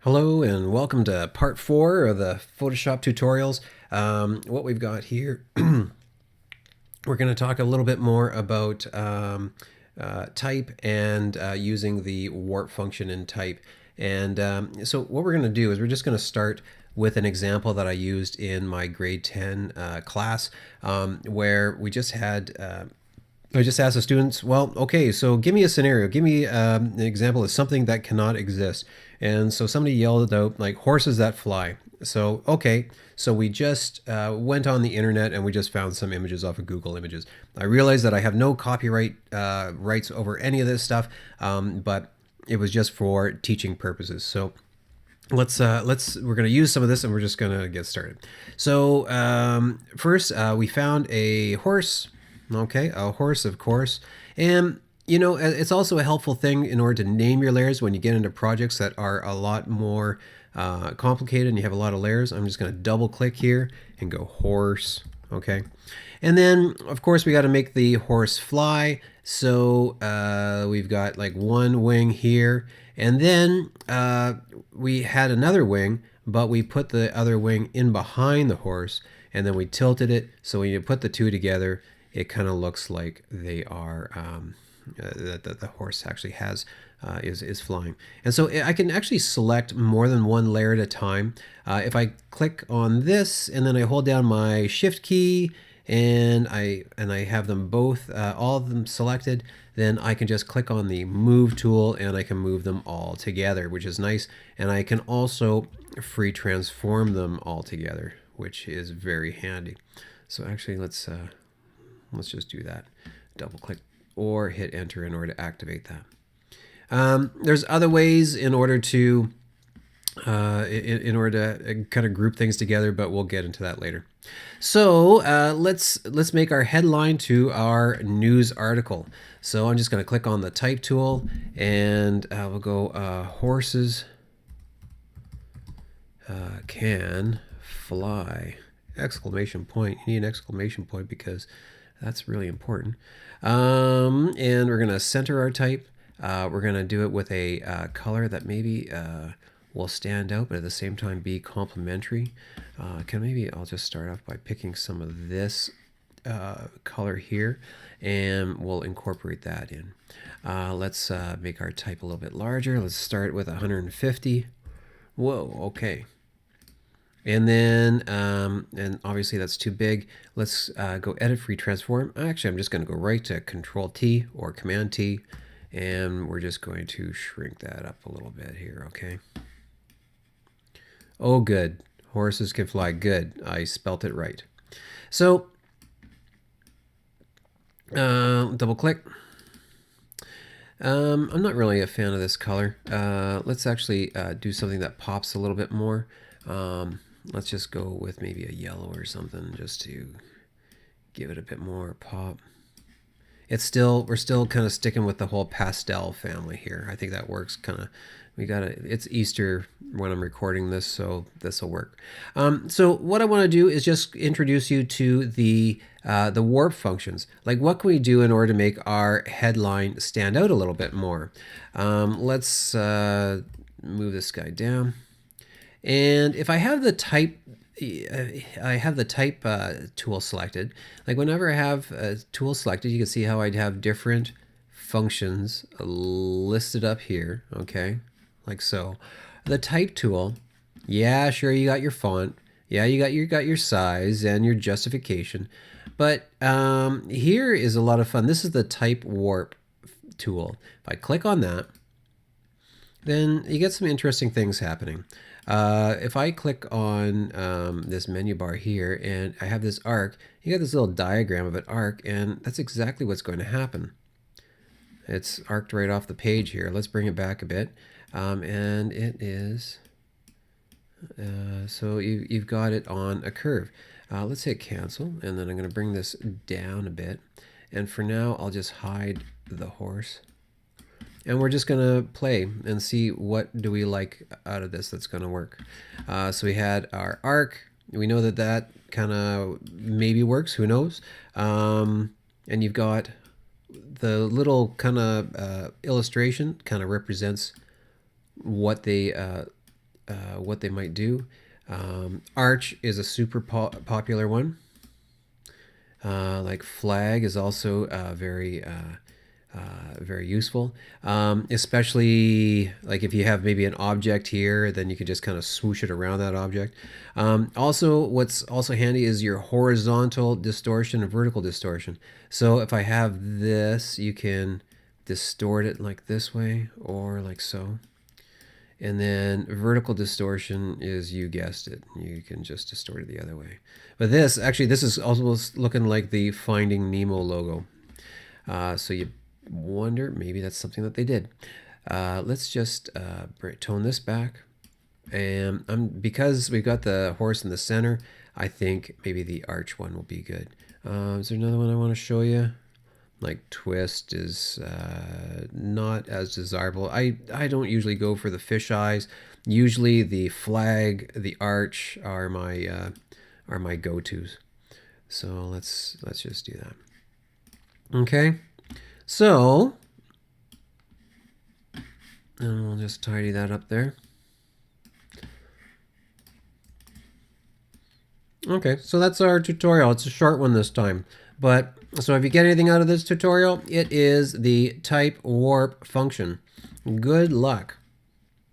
Hello and welcome to part 4 of the Photoshop tutorials. What we've got here, we're going to talk a little bit more about type and using the warp function in type. And so what we're going to do is we're just going to start with an example that I used in my grade 10 class where we just had I just asked the students, well, okay, so give me a scenario. Give me an example of something that cannot exist. And so somebody yelled out, like, horses that fly. So, okay, so we just went on the internet and we just found some images off of Google Images. I realized that I have no copyright rights over any of this stuff, but it was just for teaching purposes. So we're going to use some of this and we're just going to get started. So first we found a horse. Okay, a horse, of course. And, you know, it's also a helpful thing in order to name your layers when you get into projects that are a lot more complicated and you have a lot of layers. I'm just going to double click here and go horse. Okay. And then, of course, we got to make the horse fly. So we've got like one wing here. And then we had another wing, but we put the other wing in behind the horse. And then we tilted it. So when you put the two together, it kind of looks like they are that the horse actually is flying. And so I can actually select more than one layer at a time. If I click on this and then I hold down my shift key and I have them both, all of them selected, then I can just click on the move tool and I can move them all together, which is nice. And I can also free transform them all together, which is very handy. So actually let's just do that. Double click or hit enter in order to activate that. There's other ways in order to kind of group things together, but we'll get into that later. So let's make our headline to our news article. So I'm just going to click on the type tool and we'll go horses can fly! Exclamation point. You need an exclamation point because that's really important. And we're going to center our type. We're going to do it with a color that maybe will stand out, but at the same time be complementary. Maybe I'll just start off by picking some of this color here, and we'll incorporate that in. Let's make our type a little bit larger. Let's start with 150. Whoa, okay. And then, and obviously that's too big. Let's go edit free transform. Actually, I'm just going to go right to Control T or Command T, and we're just going to shrink that up a little bit here, okay? Oh, good. Horses can fly. Good. I spelt it right. So, double click. I'm not really a fan of this color. Let's actually do something that pops a little bit more. Let's just go with maybe a yellow or something just to give it a bit more pop. We're still kind of sticking with the whole pastel family here. I think that works kind of. It's Easter when I'm recording this, so this will work. So what I want to do is just introduce you to the warp functions. Like, what can we do in order to make our headline stand out a little bit more? Let's move this guy down. And if I have the type, tool selected. Like whenever I have a tool selected, you can see how I'd have different functions listed up here. Okay, like so. The type tool, yeah, sure, you got your font, yeah, you got your size and your justification, but here is a lot of fun. This is the type warp tool. If I click on that, then you get some interesting things happening. If I click on this menu bar here and I have this arc, you got this little diagram of an arc, and that's exactly what's going to happen. It's arced right off the page here. Let's bring it back a bit. And it is, so you've got it on a curve. Let's hit cancel, and then I'm going to bring this down a bit. And for now, I'll just hide the horse. And we're just going to play and see what do we like out of this that's going to work. So we had our arc. We know that kind of maybe works. Who knows? And you've got the little kind of illustration kind of represents what they what they might do. Arch is a super popular one. Like flag is also very useful, especially like if you have maybe an object here, then you can just kind of swoosh it around that object. Also, what's also handy is your horizontal distortion and vertical distortion. So if I have this, you can distort it like this way or like so. And then vertical distortion is, you guessed it, you can just distort it the other way. But this is almost looking like the Finding Nemo logo. So you wonder, maybe that's something that they did. Let's just tone this back. And because we've got the horse in the center, I think maybe the arch one will be good. Is there another one I want to show you? Like twist is not as desirable. I don't usually go for the fish eyes. Usually the flag, the arch are my go-tos. So let's just do that. Okay. So, and we'll just tidy that up there. Okay, so that's our tutorial. It's a short one this time. But, so if you get anything out of this tutorial, it is the type warp function. Good luck.